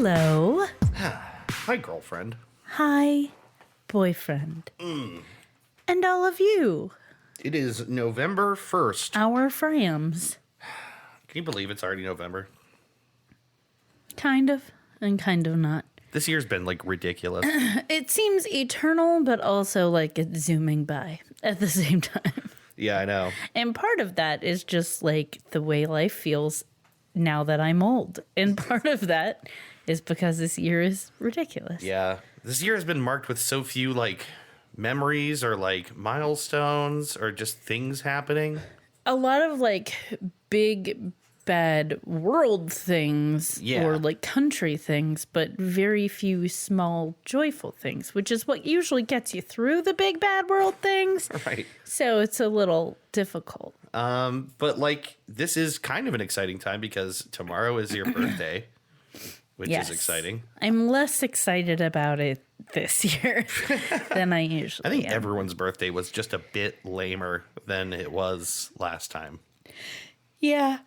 Hello. Hi, girlfriend. Hi, boyfriend. And all of you. It is November 1st. Our friends. Can you believe it's already November? Kind of, and kind of not. This year's been, ridiculous. It seems eternal, but also like it's zooming by at the same time. Yeah, I know. And part of that is just like the way life feels now that I'm old. And part of that is because this year is ridiculous. Yeah. This year has been marked with so few, memories or, milestones or just things happening. A lot of, big, bad world things or, country things, but very few small, joyful things, which is what usually gets you through the big, bad world things. Right. So it's a little difficult. But, this is kind of an exciting time because tomorrow is your birthday, which is exciting. I'm less excited about it this year than I usually I think am. everyone's birthday was just a bit lamer than it was last time. Yeah.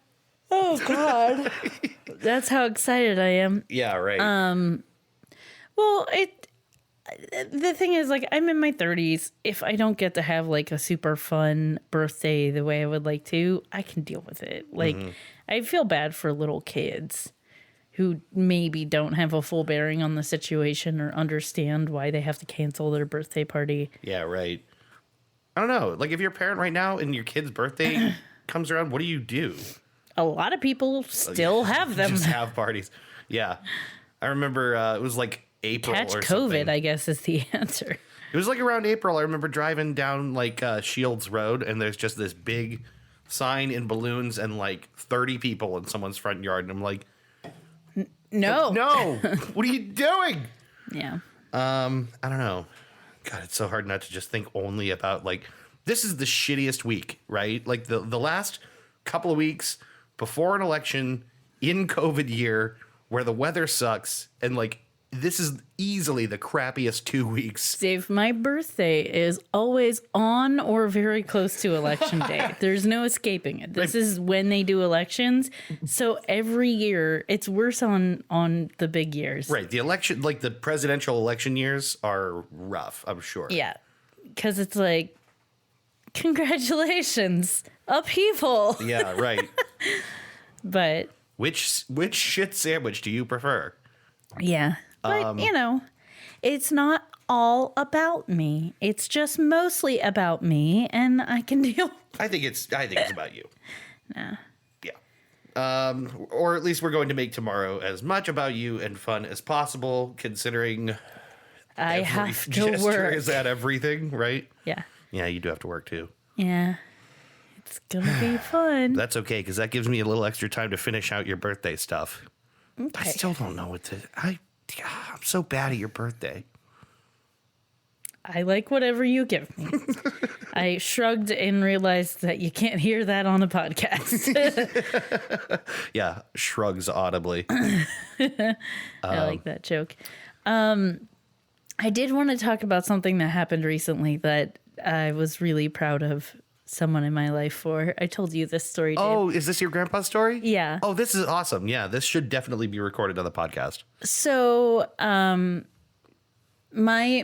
Oh, God. That's how excited I am. Yeah, right. Well, the thing is, I'm in my 30s. If I don't get to have, a super fun birthday the way I would like to, I can deal with it. I feel bad for little kids who maybe don't have a full bearing on the situation or understand why they have to cancel their birthday party. Yeah, right. I don't know. If you're a parent right now and your kid's birthday comes around, what do you do? A lot of people still have them. Just have parties. Yeah. I remember it was April Catch or COVID, something. I guess, is the answer. It was around April. I remember driving down Shields Road and there's just this big sign in balloons and 30 people in someone's front yard. And I'm like, no. No. What are you doing? Yeah. I don't know. God, it's so hard not to just think only about this is the shittiest week, right? The last couple of weeks before an election in COVID year where the weather sucks and this is easily the crappiest 2 weeks. Dave, my birthday is always on or very close to election day. There's no escaping it. This is when they do elections. So every year, it's worse on the big years. Right. The election, the presidential election years are rough, I'm sure. Yeah. Because it's congratulations, upheaval. Yeah, right. But Which shit sandwich do you prefer? yeah. But, it's not all about me. It's just mostly about me, and I can deal. I think it's about you. Nah. Yeah. Or at least we're going to make tomorrow as much about you and fun as possible, considering I every have to gesture work. is at everything, right? Yeah. Yeah, you do have to work too. Yeah. It's gonna be fun. That's okay, because that gives me a little extra time to finish out your birthday stuff. Okay. I still don't know what to. I'm so bad at your birthday. I like whatever you give me. I shrugged and realized that you can't hear that on a podcast. Yeah, shrugs audibly. I like that joke. I did want to talk about something that happened recently that I was really proud of someone in my life for. I told you this story, Dave. Oh, is this your grandpa's story? Yeah. Oh, this is awesome. Yeah, this should definitely be recorded on the podcast. So, my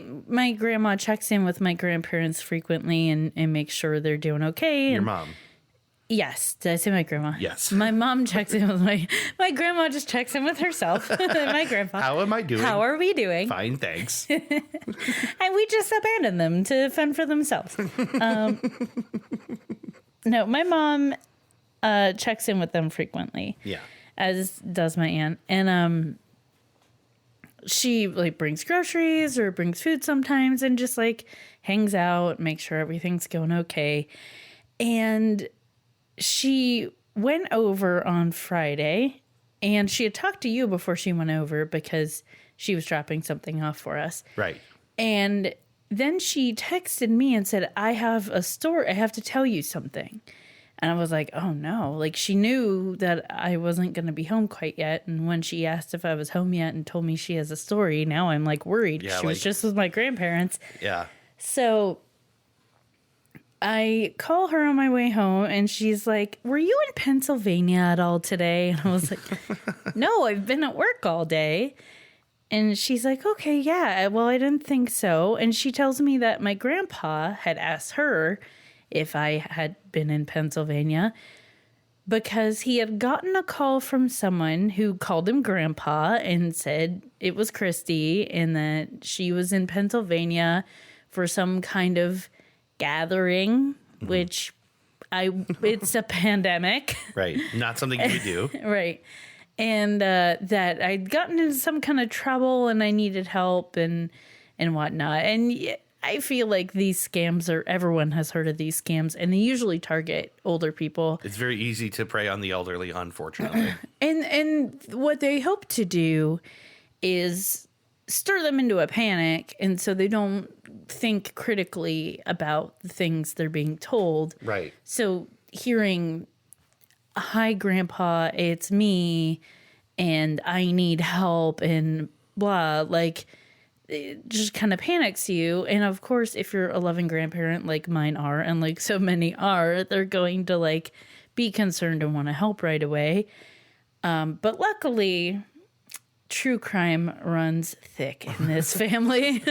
grandma checks in with my grandparents frequently and makes sure they're doing okay. Your And mom. yes, did I say my grandma? Yes. My mom checks in with my grandma just checks in with herself. My grandpa. How am I doing? How are we doing? Fine, thanks. And we just abandoned them to fend for themselves. No, my mom checks in with them frequently. Yeah. As does my aunt. And she brings groceries or brings food sometimes and just hangs out, makes sure everything's going okay. And she went over on Friday and she had talked to you before she went over because she was dropping something off for us. Right. And then she texted me and said, I have a story. I have to tell you something. And I was like, oh no. She knew that I wasn't going to be home quite yet. And when she asked if I was home yet and told me she has a story, now I'm worried. Yeah, she was just with my grandparents. Yeah. So I call her on my way home and she's like, were you in Pennsylvania at all today? And I was like, no, I've been at work all day. And she's like, okay, yeah, well, I didn't think so. And she tells me that my grandpa had asked her if I had been in Pennsylvania because he had gotten a call from someone who called him grandpa and said it was Christy and that she was in Pennsylvania for some kind of gathering, which it's a pandemic. Right. Not something you do. Right. And that I'd gotten into some kind of trouble and I needed help and whatnot. And I feel like these scams everyone has heard of these scams and they usually target older people. It's very easy to prey on the elderly, unfortunately. And what they hope to do is stir them into a panic, and so they don't think critically about the things they're being told. Right. So hearing, hi, Grandpa, it's me, and I need help, and blah, like, it just kind of panics you. And of course, if you're a loving grandparent like mine are, and like so many are, they're going to like be concerned and want to help right away. But luckily, true crime runs thick in this family.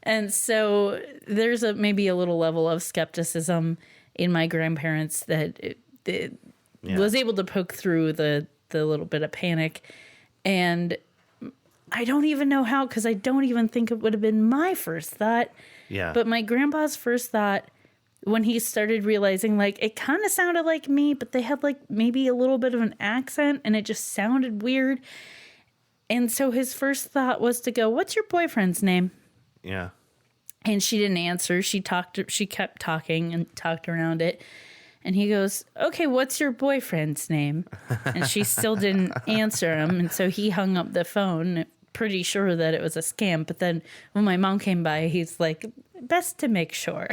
And so there's maybe a little level of skepticism in my grandparents that was able to poke through the little bit of panic. And I don't even know how, because I don't even think it would have been my first thought. Yeah. But my grandpa's first thought, when he started realizing, like, it kind of sounded like me, but they had, like, maybe a little bit of an accent, and it just sounded weird. And so his first thought was to go, what's your boyfriend's name? Yeah. And she didn't answer. She kept talking and talked around it. And he goes, okay, what's your boyfriend's name? And she still didn't answer him. And so he hung up the phone, pretty sure that it was a scam. But then when my mom came by, he's like, best to make sure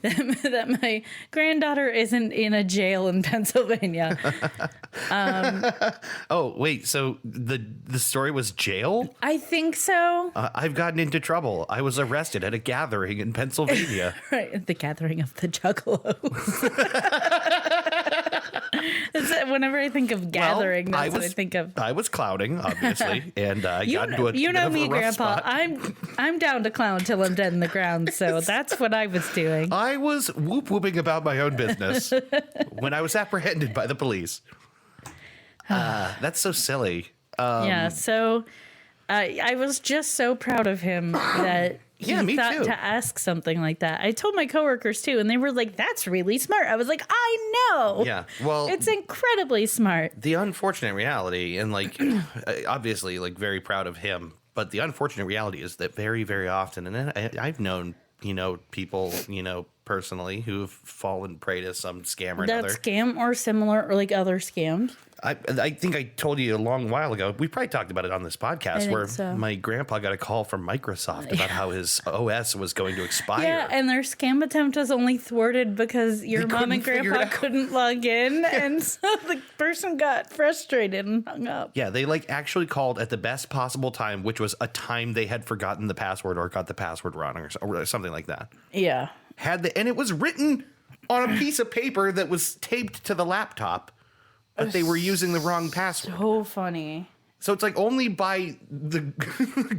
that my granddaughter isn't in a jail in Pennsylvania. Oh, wait. So the story was jail? I think so. I've gotten into trouble. I was arrested at a gathering in Pennsylvania. Right. The gathering of the Juggalos. Whenever I think of gathering, that's what I think of. I was clowning, obviously, and I got into a you know bit me, of a rough Grandpa. spot. I'm down to clown till I'm dead in the ground. So that's what I was doing. I was whooping about my own business when I was apprehended by the police. That's so silly. Yeah. So I was just so proud of him that he me thought too. to ask something like that. I told my coworkers too, and they were like, "That's really smart." I was like, "I know." Yeah. Well, it's incredibly smart. the unfortunate reality, and like, obviously, like, very proud of him. But the unfortunate reality is that very, very often, and I've known, people, personally who've fallen prey to some scam or another. That scam or similar or like other scams. I think I told you a long while ago. We probably talked about it on this podcast where my grandpa got a call from Microsoft about how his OS was going to expire. Yeah, and their scam attempt was only thwarted because your mom and grandpa couldn't log in, and so the person got frustrated and hung up. Yeah, they like actually called at the best possible time, which was a time they had forgotten the password or got the password wrong or something like that. Yeah. And it was written on a piece of paper that was taped to the laptop, but they were using the wrong password. So funny. So it's like only by the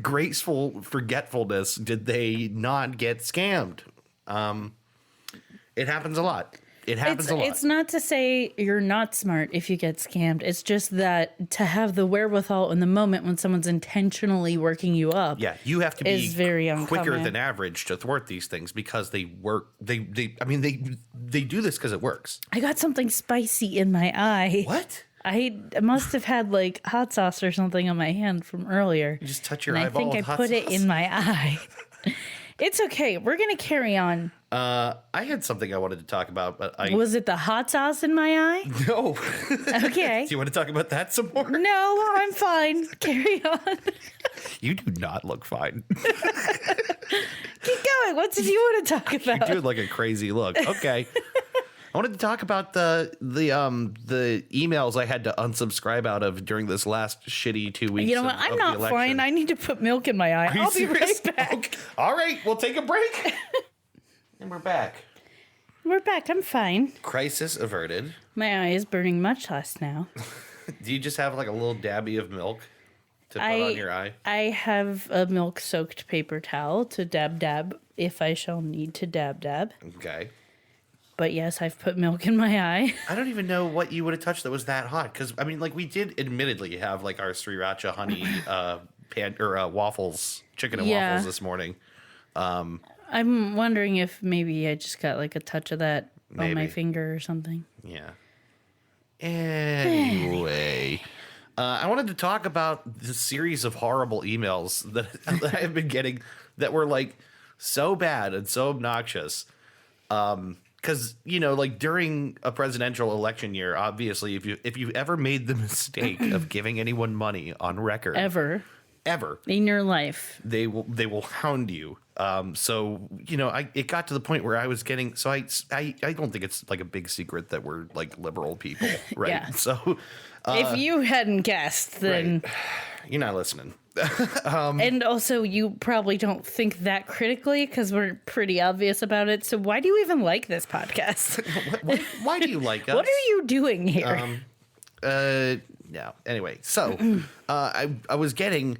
graceful forgetfulness did they not get scammed. It happens a lot. It's not to say you're not smart if you get scammed. It's just that to have the wherewithal in the moment when someone's intentionally working you up. Yeah, you have to be very quicker uncommon. than average to thwart these things because they work. They do this because it works. I got something spicy in my eye. What? I must have had like hot sauce or something on my hand from earlier. You just touch your and eyeball. I think with I hot put sauce? it in my eye. It's okay. We're going to carry on. I had something I wanted to talk about, but Was it the hot sauce in my eye? No. Okay. Do you want to talk about that some more? No, I'm fine. Carry on. You do not look fine. Keep going. What did you want to talk about? You do like a crazy look. Okay. I wanted to talk about the emails I had to unsubscribe out of during this last shitty 2 weeks. You know what? I'm not fine. I need to put milk in my eye. I'll be right back. Okay. All right, we'll take a break. And we're back. We're back. I'm fine. Crisis averted. My eye is burning much less now. Do you just have like a little dabby of milk to put on your eye? I have a milk-soaked paper towel to dab if I shall need to dab. Okay. But yes, I've put milk in my eye. I don't even know what you would have touched that was that hot. Because, I mean, like, we did admittedly have, like, our sriracha honey waffles, chicken and waffles this morning. I'm wondering if maybe I just got, like, a touch of that on my finger or something. Yeah. Anyway, I wanted to talk about the series of horrible emails that I have been getting that were, like, so bad and so obnoxious. Because, you know, like during a presidential election year, obviously, if you've ever made the mistake of giving anyone money on record, Ever in your life, they will hound you. So, you know, it got to the point where I was getting, so I don't think it's like a big secret that we're like liberal people, right? Yeah. So if you hadn't guessed, then right. You're not listening. And also, you probably don't think that critically because we're pretty obvious about it. So why do you even like this podcast? Why do you like us? What are you doing here? No. Anyway, so I was getting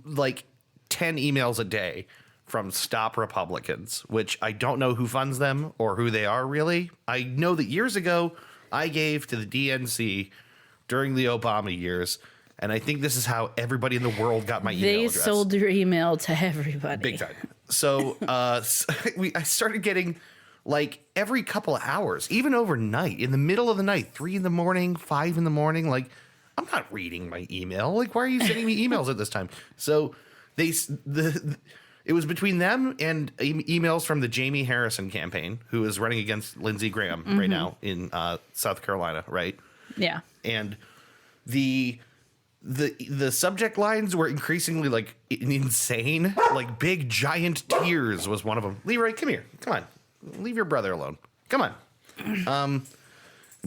like 10 emails a day from Stop Republicans, which I don't know who funds them or who they are really. I know that years ago I gave to the DNC during the Obama years. And I think this is how everybody in the world got my email address. They sold your email to everybody. Big time. So I started getting like every couple of hours, even overnight, in the middle of the night, 3 a.m, 5 a.m. Like, I'm not reading my email. Like, why are you sending me emails at this time? So it was between them and emails from the Jamie Harrison campaign, who is running against Lindsey Graham right now in South Carolina, right? Yeah. And the subject lines were increasingly like insane. Like big giant tears was one of them. Leroy, come here. Come on. Leave your brother alone. Come on.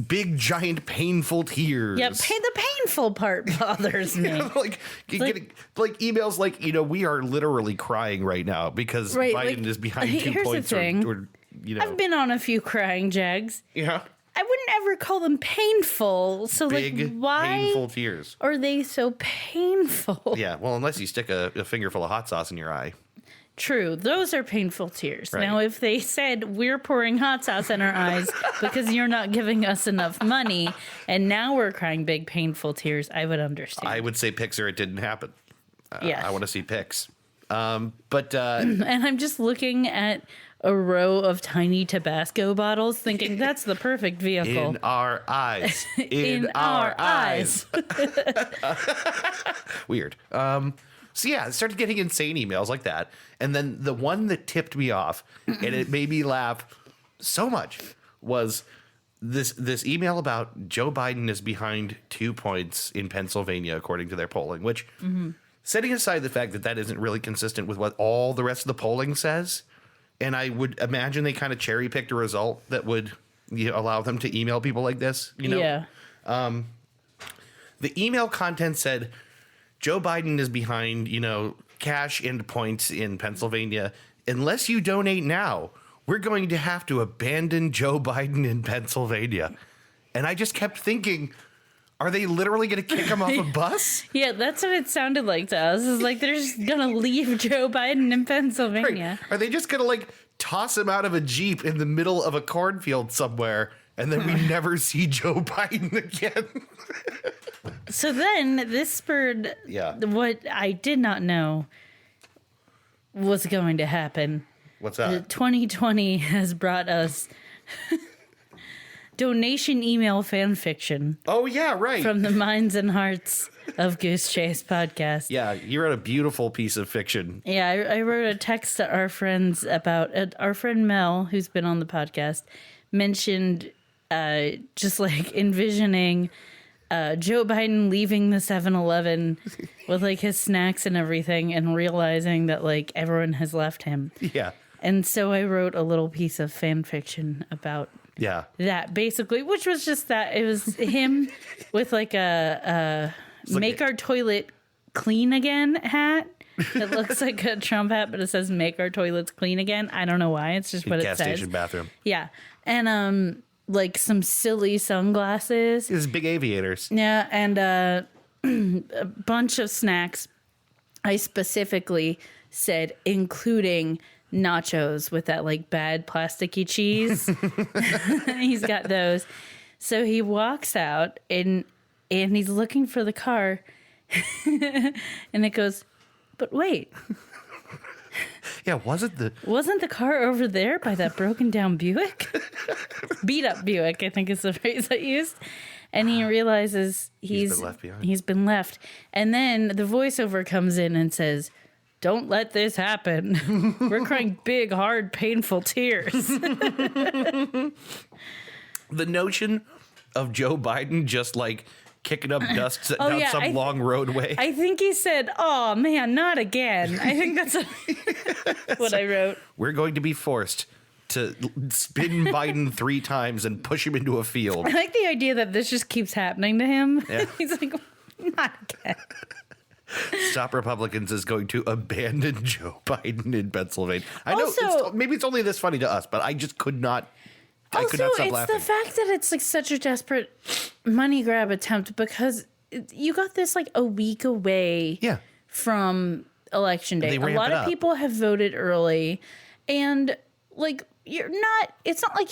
Big giant painful tears. Yeah, the painful part bothers me. Like emails like, you know, we are literally crying right now because Biden is behind 2 points. Or, you know. I've been on a few crying jags. Yeah. I wouldn't ever call them painful. So, big, like, why painful tears are they so painful? Yeah, well, unless you stick a finger full of hot sauce in your eye. True, those are painful tears. Right. Now, if they said we're pouring hot sauce in our eyes because you're not giving us enough money, and now we're crying big, painful tears, I would understand. I would say pics or it didn't happen. Yes. I want to see pics. And I'm just looking at a row of tiny Tabasco bottles thinking that's the perfect vehicle. In our eyes. In our eyes. Weird. So yeah, I started getting insane emails like that. And then the one that tipped me off and it made me laugh so much was this email about Joe Biden is behind 2 points in Pennsylvania, according to their polling, which setting aside the fact that that isn't really consistent with what all the rest of the polling says. And I would imagine they kind of cherry picked a result that would allow them to email people like this, you know? Yeah. The email content said, Joe Biden is behind, cash and points in Pennsylvania. Unless you donate now, we're going to have to abandon Joe Biden in Pennsylvania. And I just kept thinking, are they literally going to kick him off a bus? Yeah, that's what it sounded like to us. It's like they're just going to leave Joe Biden in Pennsylvania. Right. Are they just going to toss him out of a Jeep in the middle of a cornfield somewhere and then we never see Joe Biden again? So then this spurred what I did not know was going to happen. What's that? 2020 has brought us donation email fan fiction. Oh, yeah, right. From the minds and hearts of Goose Chase podcast. Yeah, you wrote a beautiful piece of fiction. Yeah, I wrote a text to our friends about our friend Mel, who's been on the podcast, mentioned just envisioning Joe Biden leaving the 7-Eleven with his snacks and everything and realizing that everyone has left him. Yeah. And so I wrote a little piece of fan fiction about that basically, which was just that it was him with a make our toilet clean again hat It looks like a Trump hat, but it says "Make our toilets clean again." I don't know why. It's just what it gas says. station bathroom. Yeah, and like some silly sunglasses. These big aviators. Yeah, and a bunch of snacks. I specifically said including nachos with that like bad plasticky cheese. He's got those. So he walks out and he's looking for the car. And it goes, but wait. Yeah, wasn't the car over there by that broken down Buick? Beat up Buick, I think is the phrase I used. And he realizes he's been left behind. He's been left. And then the voiceover comes in and says, "Don't let this happen." We're crying big, hard, painful tears. the notion of Joe Biden just like kicking up dust down some long roadway? I think he said, "Oh man, not again." I think that's what I wrote. We're going to be forced to spin Biden 3 times and push him into a field. I like the idea that this just keeps happening to him. Yeah. He's like, not again. Stop Republicans is going to abandon Joe Biden in Pennsylvania. I know Also, maybe it's only this funny to us, but I just could not. I could not stop laughing. The fact that it's like such a desperate money grab attempt because you got this like a week away from election day. A lot of people have voted early, and like it's not like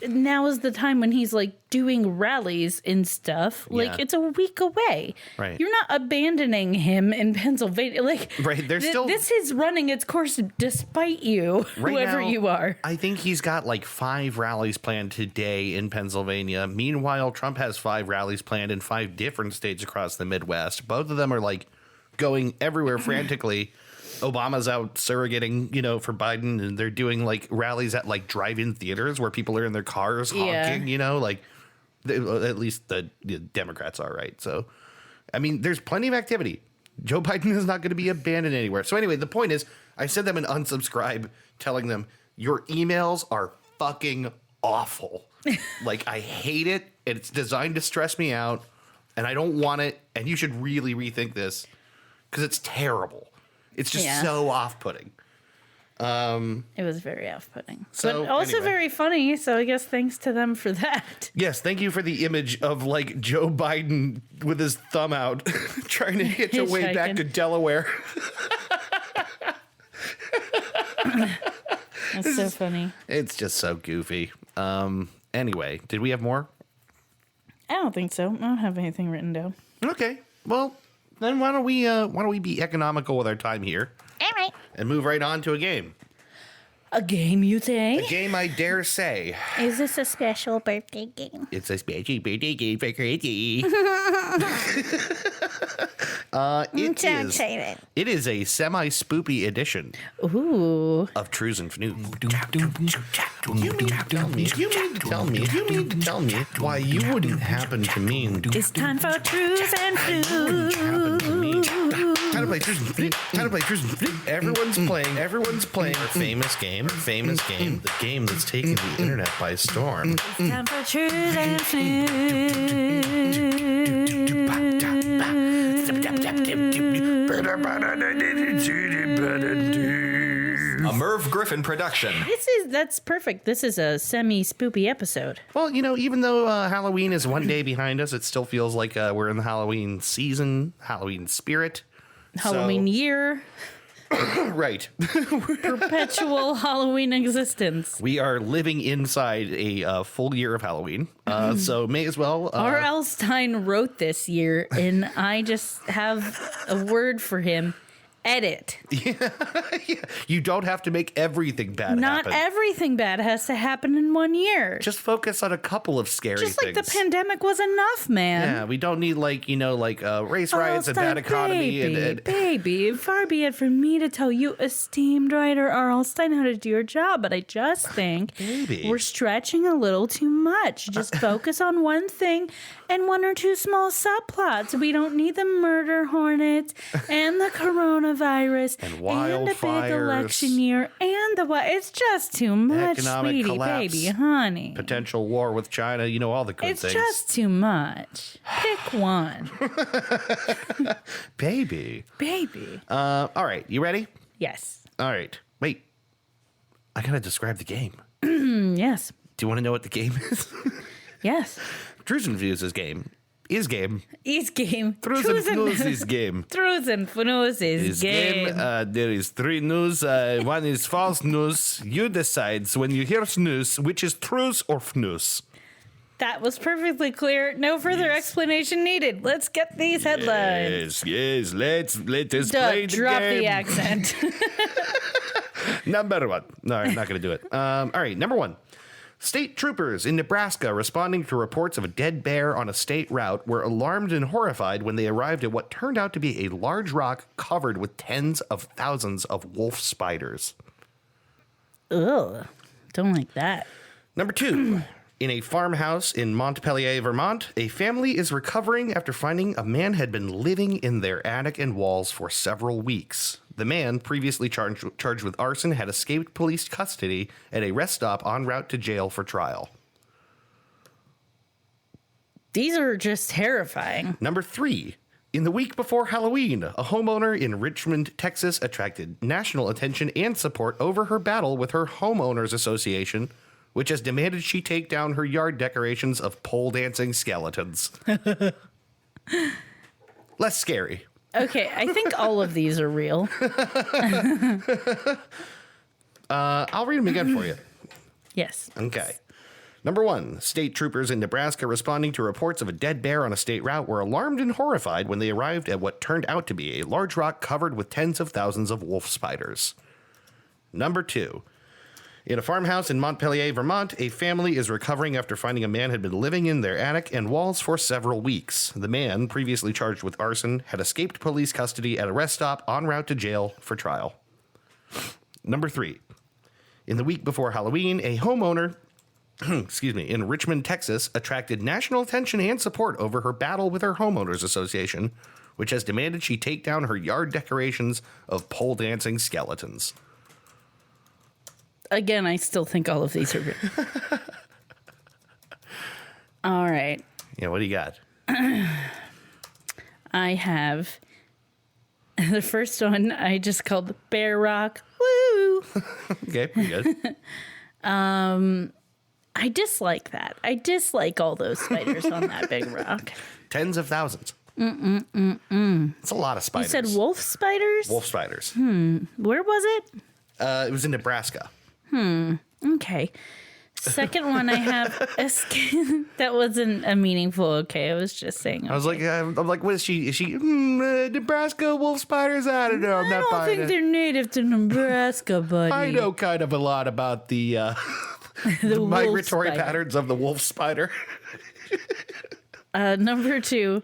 now is the time when he's like doing rallies and stuff. Like it's a week away. Right. You're not abandoning him in Pennsylvania. Like this is running its course despite you, whoever you are. I think he's got like 5 rallies planned today in Pennsylvania. Meanwhile, Trump has 5 rallies planned in 5 different states across the Midwest. Both of them are like going everywhere frantically. Obama's out surrogating, for Biden, and they're doing like rallies at like drive-in theaters where people are in their cars honking, like at least the Democrats are, right? So, I mean, there's plenty of activity. Joe Biden is not going to be abandoned anywhere. So anyway, the point is I sent them an unsubscribe telling them your emails are fucking awful. Like, I hate it, and it's designed to stress me out, and I don't want it, and you should really rethink this because it's terrible. It's just so off-putting. It was very off-putting. So, but also anyway. very funny, so I guess thanks to them for that. Yes, thank you for the image of, like, Joe Biden with his thumb out trying to hitch a way back to Delaware. That's so funny. It's just so goofy. Anyway, did we have more? I don't think so. I don't have anything written down. Okay. Well, then why don't we be economical with our time here? All right. And move right on to a game. A game, you say? A game, I dare say. Is this a special birthday game? It's a special birthday game for Christy. It is a semi-spoopy edition. Ooh. Of Trues and Fnoof. You mean to tell me why you wouldn't happen to mean... It's time for Trues and Fnoof. Time to play Trues and Fnoof. Everyone's playing our famous game, the game that's taken the internet by storm. It's time for Trues and A Merv Griffin production. That's perfect. This is a semi-spoopy episode. Well, even though Halloween is one day behind us, it still feels like we're in the Halloween season, Halloween spirit. Halloween year. Right. Perpetual Halloween existence. We are living inside a full year of Halloween, so may as well. R.L. Stine wrote this year, and I just have a word for him. Edit. Yeah. You don't have to make everything bad happen. Not everything bad has to happen in 1 year. Just focus on a couple of scary things. Just like the pandemic was enough, man. Yeah, we don't need race riots and bad economy. Baby, far be it from me to tell you, esteemed writer R.L. Stine, how to do your job, but I just think we're stretching a little too much. Just focus on one thing and 1 or 2 small subplots. We don't need the murder hornet and the coronavirus coronavirus And and a big wildfires. election year and it's just too much, Economic sweetie, collapse. baby, honey. Potential war with China, all the good It's things. just too much. Pick one. Baby. Baby. All right, you ready? Yes. All right. Wait. I gotta describe the game. Yes. Do you want to know what the game is? Yes. Truths and Views is game. Is game. Is game. Truths and News is game. Truths and News is game. There is 3 news. One is false news. You decide when you hear news, which is truth or news. That was perfectly clear. No further explanation needed. Let's get these headlines. Yes. Let us play the Drop game. the accent. Number 1. No, I'm not going to do it. All right, number 1. State troopers in Nebraska responding to reports of a dead bear on a state route were alarmed and horrified when they arrived at what turned out to be a large rock covered with tens of thousands of wolf spiders. Ugh. Don't like that. Number 2. In a farmhouse in Montpelier, Vermont, a family is recovering after finding a man had been living in their attic and walls for several weeks. The man, previously charged with arson, had escaped police custody at a rest stop en route to jail for trial. These are just terrifying. Number 3. In the week before Halloween, a homeowner in Richmond, Texas, attracted national attention and support over her battle with her homeowners association, which has demanded she take down her yard decorations of pole dancing skeletons. Less scary. Okay, I think all of these are real. I'll read them again for you. Yes. Okay. Number 1, state troopers in Nebraska responding to reports of a dead bear on a state route were alarmed and horrified when they arrived at what turned out to be a large rock covered with tens of thousands of wolf spiders. Number 2, in a farmhouse in Montpelier, Vermont, a family is recovering after finding a man had been living in their attic and walls for several weeks. The man, previously charged with arson, had escaped police custody at a rest stop en route to jail for trial. Number 3, in the week before Halloween, a homeowner in Richmond, Texas, attracted national attention and support over her battle with her homeowners association, which has demanded she take down her yard decorations of pole dancing skeletons. Again, I still think all of these are real. All right. Yeah, what do you got? I have the first one I just called Bear Rock. Woo! Okay, pretty good. I dislike that. I dislike all those spiders on that big rock. Tens of thousands. It's a lot of You spiders. said wolf spiders? Wolf spiders. Where was it? It was in Nebraska. Okay. Second one I have that wasn't a meaningful okay. I was just saying. I was like, what is she? Is she Nebraska wolf spiders? I don't know. I'm I not don't buying think it. they're native to Nebraska, buddy. I know kind of a lot about the, The wolf migratory spider. patterns of the wolf spider. Number 2,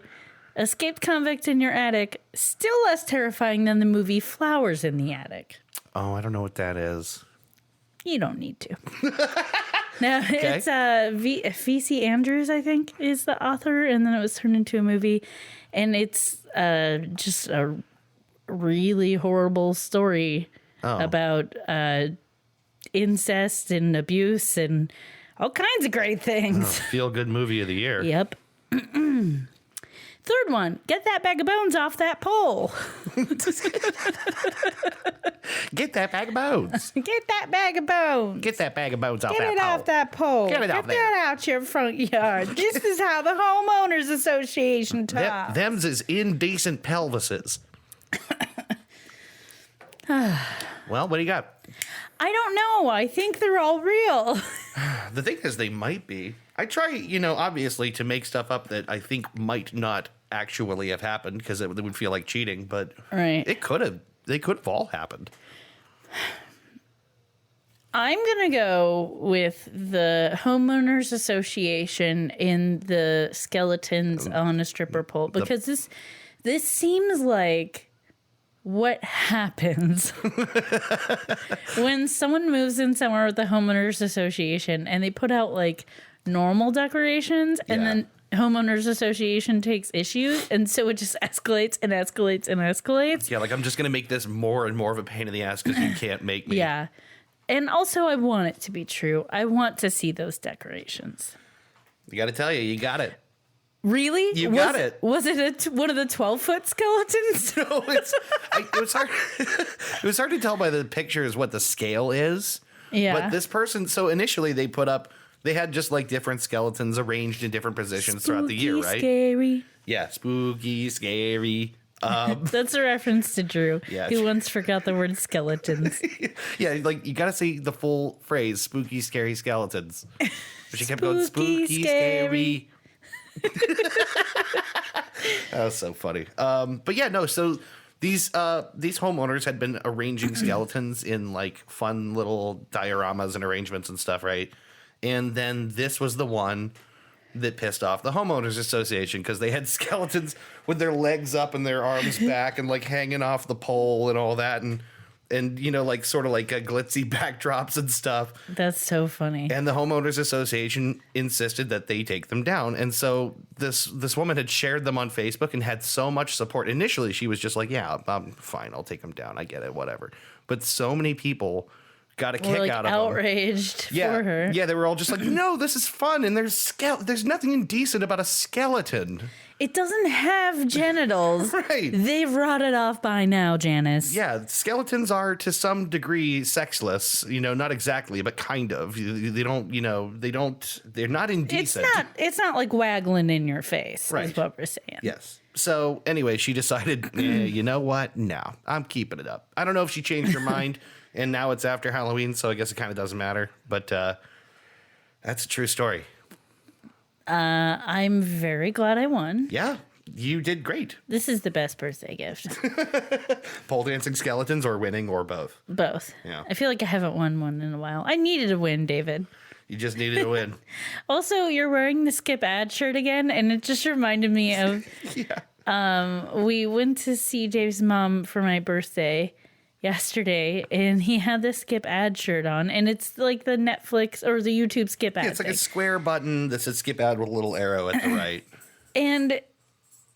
escaped convict in your attic. Still less terrifying than the movie Flowers in the Attic. Oh, I don't know what that is. You don't need to. No, it's V.C. Andrews, I think, is the author, and then it was turned into a movie, and it's just a really horrible story about incest and abuse and all kinds of great things. Feel good movie of the year. Yep. Third one, get that bag of bones off that pole. Get that bag of bones. Get that bag of bones. Get that bag of bones off Get that it pole. off that pole. Get it off there. that out your front yard. This is how the homeowners association talks. Them's is indecent pelvises. Well, what do you got? I don't know. I think they're all real. The thing is, they might be. I try, obviously to make stuff up that I think might not actually have happened because it would feel like cheating, but Right. it could have. They could have all happened. I'm going to go with the homeowners association in the skeletons on a stripper pole because this seems like what happens when someone moves in somewhere with the homeowners association and they put out like normal decorations and Yeah. then homeowners association takes issues, and so it just escalates and escalates and escalates. Yeah, like I'm just gonna make this more and more of a pain in the ass because you can't make me. Yeah. And also I want it to be true. I want to see those decorations. You gotta tell you got it. Really? You got it. Was it one of the 12-foot skeletons? No, it was hard. It was hard to tell by the pictures what the scale is. Yeah. But this person, so initially they had just like different skeletons arranged in different positions throughout the year, right? Scary. Yeah, spooky, scary. That's a reference to Drew. Yeah. He once forgot the word skeletons. Yeah, like you gotta say the full phrase, spooky, scary skeletons. But she kept going, spooky, scary. That was so funny. But yeah, no, so these homeowners had been arranging skeletons in like fun little dioramas and arrangements and stuff, right? And then this was the one that pissed off the homeowners association because they had skeletons with their legs up and their arms back and like hanging off the pole and all that, and you know, like sort of like glitzy backdrops and stuff. That's so funny. And the homeowners association insisted that they take them down. And so this woman had shared them on Facebook and had so much support. Initially, she was just like, yeah, I'm fine. I'll take them down. I get it. Whatever. But so many people got a kick out of outraged them. Yeah, for her. Yeah, they were all just like, no, this is fun. And there's nothing indecent about a skeleton. It doesn't have genitals. Right. They've rotted off by now, Janice. Yeah, skeletons are to some degree sexless, you know, not exactly, but kind of. They don't, you know, they're not indecent. It's not like waggling in your face, Right. is what we're saying. Yes. So anyway, she decided, you know what? No, I'm keeping it up. I don't know if she changed her mind and now it's after Halloween, so I guess it kind of doesn't matter. But that's a true story. I'm very glad I won. Yeah, you did great. This is the best birthday gift. Pole dancing skeletons or winning or both? Both. Yeah. I feel like I haven't won one in a while. I needed a win, David. You just needed to win. Also, you're wearing the Skip ad shirt again, and it just reminded me of we went to see Dave's mom for my birthday yesterday, and he had this Skip ad shirt on, and it's like the Netflix or the YouTube Skip ad. Yeah, it's like a square button that says skip ad with a little arrow at the right. And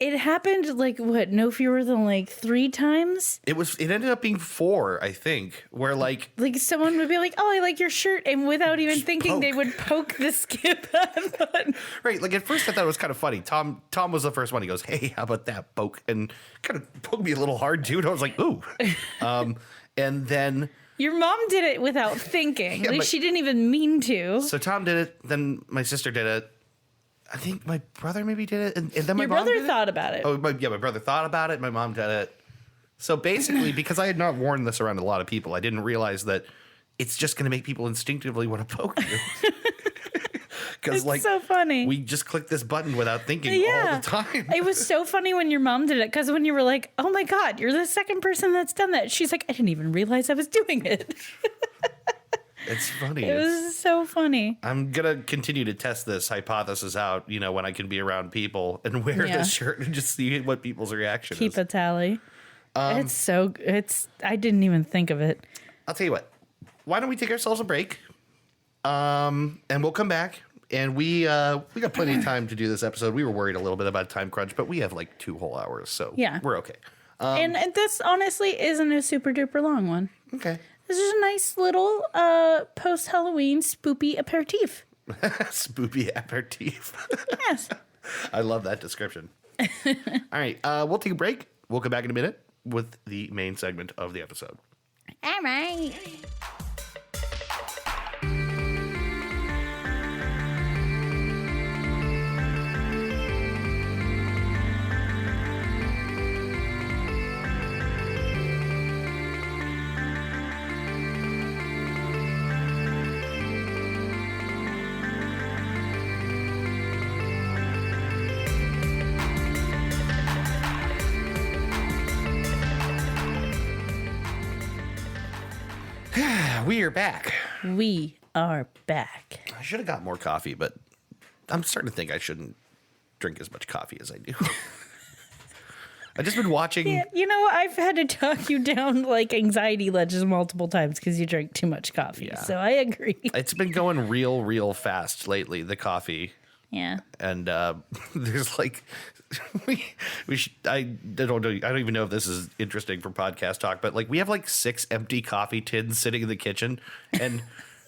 it happened like what, no fewer than like 3 times. It ended up being 4, I think, where like someone would be like, "Oh, I like your shirt," and without even thinking, they poke. would poke the Skip ad button. Right, like at first I thought it was kind of funny. Tom was the first one. He goes, "Hey, how about that poke?" And kind of poked me a little hard too. And I was like, "Ooh," and then Your mom did it without thinking. Yeah, Like, but- she didn't even mean to. so Tom did it. Then my sister did it. I think my brother maybe did it, and then my Your mom brother did it? thought about it. Oh, my brother thought about it. My mom did it. So basically, because I had not worn this around a lot of people, I didn't realize that it's just going to make people instinctively want to poke you. Because It's so funny. we just click this button without thinking all the time. It was so funny when your mom did it, because when you were like, "Oh my God, you're the second person that's done that," she's like, "I didn't even realize I was doing it." It's funny. It was so funny. I'm going to continue to test this hypothesis out, you know, when I can be around people and wear Yeah. this shirt and just see what people's reaction Keep is. a tally. I didn't even think of it. I'll tell you what. Why don't we take ourselves a break? And we'll come back. And we got plenty of time to do this episode. We were worried a little bit about time crunch, but we have like 2 whole hours, so Yeah. we're okay. And this honestly isn't a super duper long one. Okay. This is a nice little post-Halloween spoopy aperitif. Spoopy aperitif. Yes. I love that description. All right. We'll take a break. We'll come back in a minute with the main segment of the episode. All right. We are back. We are back. I should have got more coffee, but I'm starting to think I shouldn't drink as much coffee as I do. I've just been watching. Yeah, you know, I've had to talk you down like anxiety ledges multiple times because you drink too much coffee. Yeah. So I agree. It's been going real fast lately, the coffee. Yeah. And there's like we should, I don't know, I don't even know if this is interesting for podcast talk, but like we have like 6 empty coffee tins sitting in the kitchen, and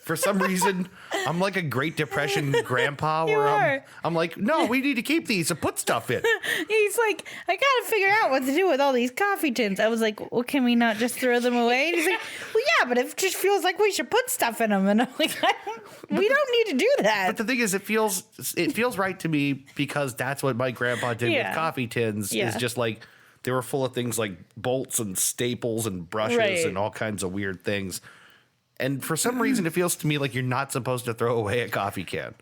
for some reason I'm like a Great Depression grandpa where I'm like, no, we need to keep these and put stuff in. He's like, I gotta figure out what to do with all these coffee tins. I was like, well, can we not just throw them away? And he's like, well, yeah, but it just feels like we should put stuff in them. And I'm like, we don't need to do that. But the thing is, it feels right to me because that's what my grandpa did with coffee tins. Yeah. Is just like they were full of things like bolts and staples and brushes and all kinds of weird things. And for some reason, it feels to me like you're not supposed to throw away a coffee can.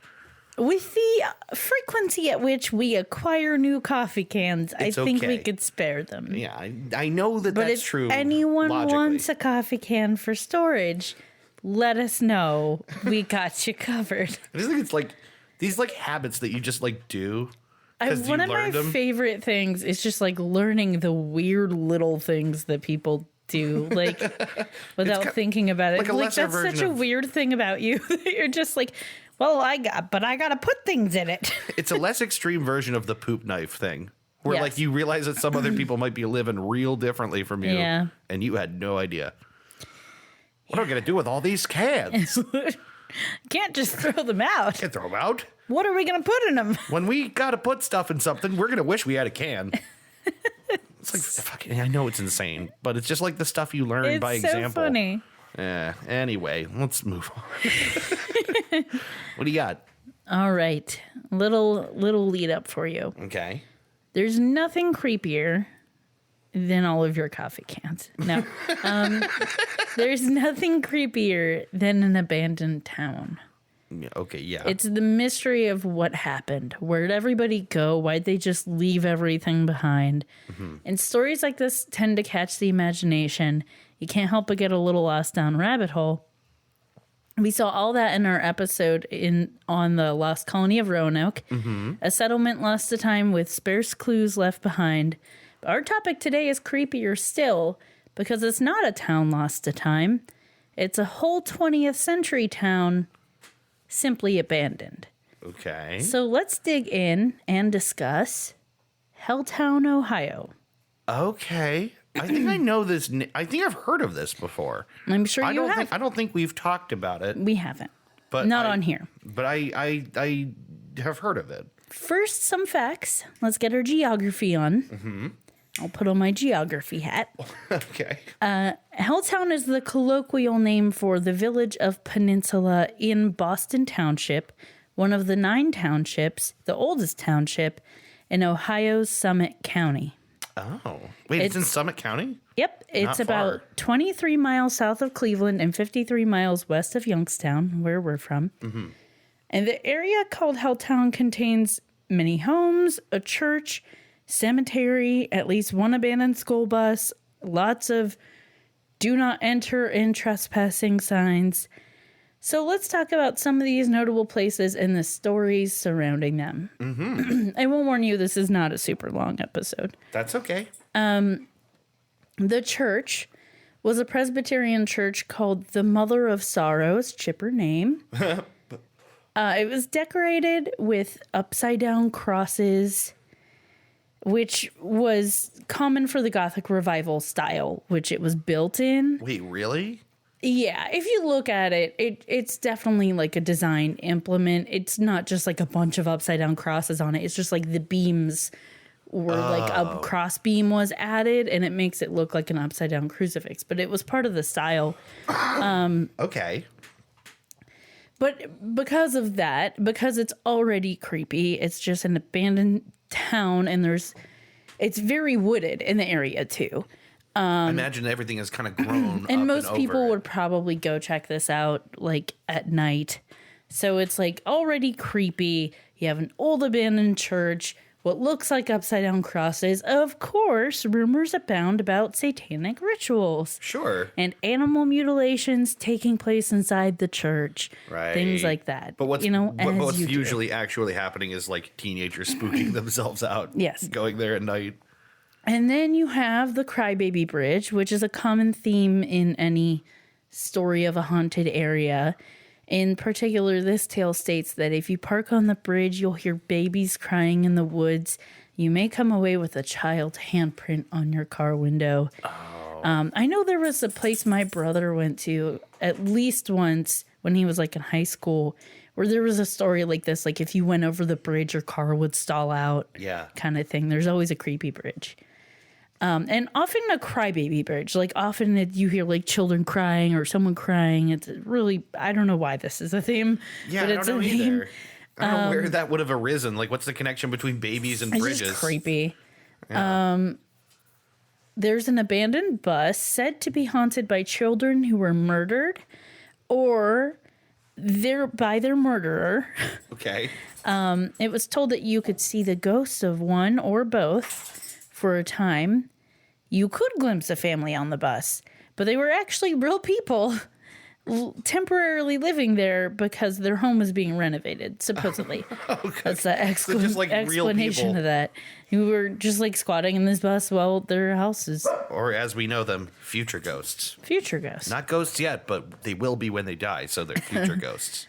With the frequency at which we acquire new coffee cans, I think we could spare them. Yeah, I know that but that's true. But if anyone logically wants a coffee can for storage, let us know. We got you covered. I just think it's like these like habits that you just like do. One of my favorite things is just like learning the weird little things that people do, like without thinking about it. Like that's such a weird thing about you that you're just like, well, I gotta put things in it. It's a less extreme version of the poop knife thing, where like you realize that some other people might be living real differently from you, and you had no idea. What am I gonna do with all these cans? Can't just throw them out. Can't throw them out. What are we gonna put in them? When we gotta put stuff in something, we're gonna wish we had a can. It's like, fucking, I know it's insane, but it's just like the stuff you learn by example. It's so funny. Anyway, let's move on. What do you got? All right. Little lead up for you. Okay. There's nothing creepier than all of your coffee cans. No. There's nothing creepier than an abandoned town. Okay, yeah. It's the mystery of what happened. Where'd everybody go? Why'd they just leave everything behind? Mm-hmm. And stories like this tend to catch the imagination. You can't help but get a little lost down rabbit hole. We saw all that in our episode on the lost colony of Roanoke, a settlement lost to time with sparse clues left behind. But our topic today is creepier still because it's not a town lost to time. It's a whole 20th century town simply abandoned. Okay. So let's dig in and discuss Helltown, Ohio. Okay. I think I know this. I think I've heard of this before. I'm sure you have. I don't think we've talked about it. We haven't. But not on here. But I have heard of it. First, some facts. Let's get our geography on. Mm-hmm. I'll put on my geography hat. Okay. Helltown is the colloquial name for the village of Peninsula in Boston Township, one of the 9 townships, the oldest township in Ohio's Summit County. Oh. Wait, it's in Summit County? Yep. It's about 23 miles south of Cleveland and 53 miles west of Youngstown, where we're from. Mm-hmm. And the area called Helltown contains many homes, a church, cemetery, at least one abandoned school bus, lots of do not enter and trespassing signs. So let's talk about some of these notable places and the stories surrounding them. Mm-hmm. I will warn you, this is not a super long episode. That's okay. The church was a Presbyterian church called the Mother of Sorrows, chipper name. It was decorated with upside-down crosses, which was common for the Gothic Revival style, which it was built in. Wait, really? Yeah, if you look at it, it's definitely like a design implement. It's not just like a bunch of upside-down crosses on it. It's just like the beams were like a cross beam was added, and it makes it look like an upside-down crucifix. But it was part of the style. Okay. But because of that, because it's already creepy, it's just an abandoned town, and it's very wooded in the area too. I imagine everything is kind of grown and up most and people over would probably go check this out like at night. So it's like already creepy. You have an old abandoned church, what looks like upside down crosses. Of course, rumors abound about satanic rituals. Sure. And animal mutilations taking place inside the church. Right. Things like that. But what's usually actually happening is like teenagers spooking themselves out. Yes. Going there at night. And then you have the Crybaby Bridge, which is a common theme in any story of a haunted area. In particular, this tale states that if you park on the bridge, you'll hear babies crying in the woods. You may come away with a child's handprint on your car window. I know there was a place my brother went to at least once when he was like in high school where there was a story like this, like if you went over the bridge, your car would stall out, kind of thing. There's always a creepy bridge. And often a crybaby bridge. Like often you hear like children crying or someone crying. It's really, I don't know why this is a theme. Yeah, but I don't know either. I don't know where that would have arisen. Like what's the connection between babies and bridges? It's just creepy. Yeah. There's an abandoned bus said to be haunted by children who were murdered or by their murderer. Okay. It was told that you could see the ghosts of one or both for a time. You could glimpse a family on the bus, but they were actually real people temporarily living there because their home was being renovated, supposedly. That's the So just like real explanation people. of that. Who were just like squatting in this bus while their houses. Or as we know them, future ghosts. Future ghosts. Not ghosts yet, but they will be when they die, so they're future ghosts.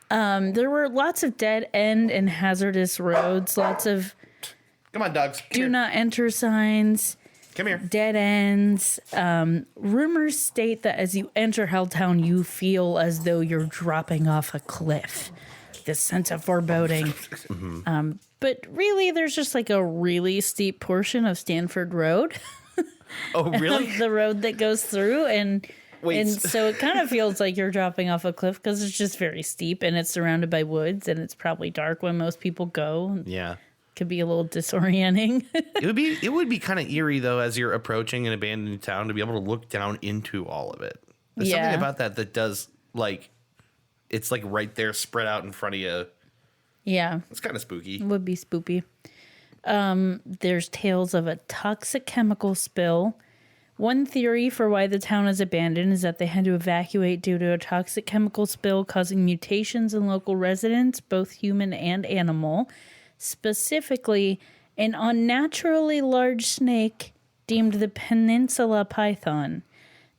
There were lots of dead end and hazardous roads, lots of Come on, dogs. do not enter signs, Come here. dead ends. Rumors state that as you enter Helltown, you feel as though you're dropping off a cliff. This sense of foreboding. But really, there's just like a really steep portion of Stanford Road. Oh, really? The road that goes through. And Wait. so it kind of feels like you're dropping off a cliff because it's just very steep and it's surrounded by woods and it's probably dark when most people go. Yeah. Could be a little disorienting. It would be kind of eerie though as you're approaching an abandoned town to be able to look down into all of it. There's something about that does like it's like right there spread out in front of you. Yeah. It's kind of spooky. Would be spoopy. There's tales of a toxic chemical spill. One theory for why the town is abandoned is that they had to evacuate due to a toxic chemical spill causing mutations in local residents, both human and animal. Specifically, an unnaturally large snake deemed the peninsula python.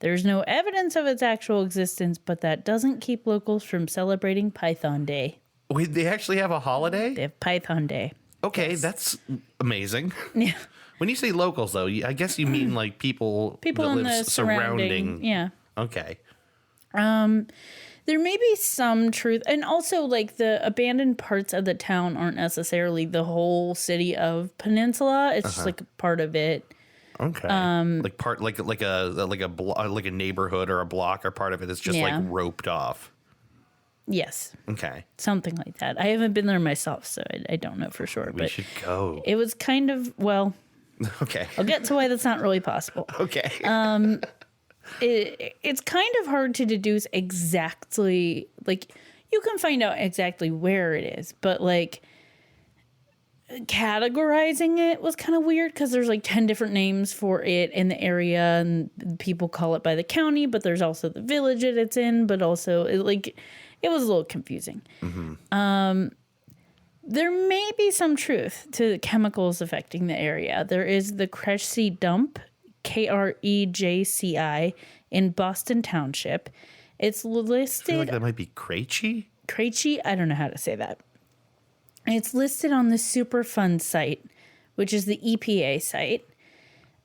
There's no evidence of its actual existence, but that doesn't keep locals from celebrating Python Day. Wait, they actually have a holiday? They have Python Day. Okay, that's amazing. Yeah. When you say locals, though, I guess you mean like people that in live the surrounding. Yeah. Okay. There may be some truth. And also, like, the abandoned parts of the town aren't necessarily the whole city of Peninsula. It's just, like, a part of it. Okay. Like a neighborhood or a block or part of it is just like roped off. Yes. Okay. Something like that. I haven't been there myself, so I don't know for sure. We should go. It was kind of, well, Okay. I'll get to why that's not really possible. Okay. It's kind of hard to deduce exactly, like, you can find out exactly where it is, but, like, categorizing it was kind of weird because there's, like, 10 different names for it in the area, and people call it by the county, but there's also the village that it's in, but also, it was a little confusing. Mm-hmm. There may be some truth to the chemicals affecting the area. There is the Krejci dump, Krejci, in Boston Township. It's listed. I feel like that might be Krejci. Krejci? I don't know how to say that. It's listed on the Superfund site, which is the EPA site.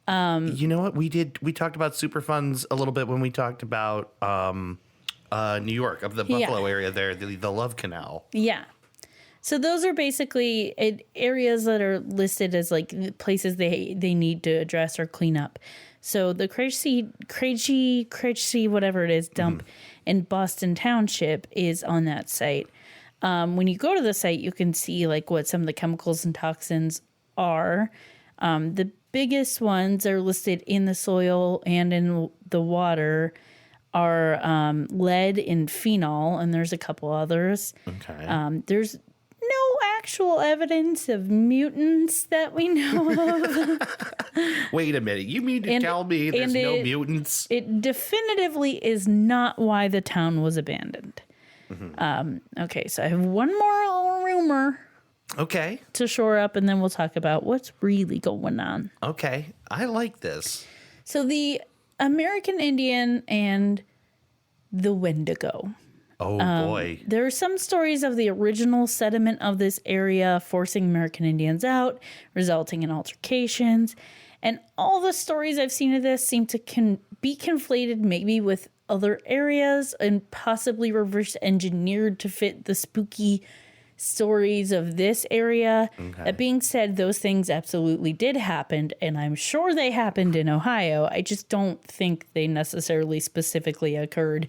You know what? We talked about Superfunds a little bit when we talked about New York, up the Buffalo area there, the Love Canal. Yeah. So those are basically areas that are listed as like places they need to address or clean up. So the Krejci, whatever it is, dump in Boston Township is on that site. When you go to the site, you can see like what some of the chemicals and toxins are. The biggest ones are listed in the soil and in the water are lead and phenol, and there's a couple others. Okay. There's no actual evidence of mutants that we know of. Wait a minute. You mean to tell me there's no mutants? It definitively is not why the town was abandoned. Okay, so I have one more little rumor. Okay. To shore up, and then we'll talk about what's really going on. Okay. I like this. So the American Indian and the Wendigo. Oh, boy. There are some stories of the original settlement of this area forcing American Indians out, resulting in altercations. And all the stories I've seen of this seem to be conflated maybe with other areas and possibly reverse engineered to fit the spooky stories of this area. Okay. That being said, those things absolutely did happen, and I'm sure they happened in Ohio. I just don't think they necessarily specifically occurred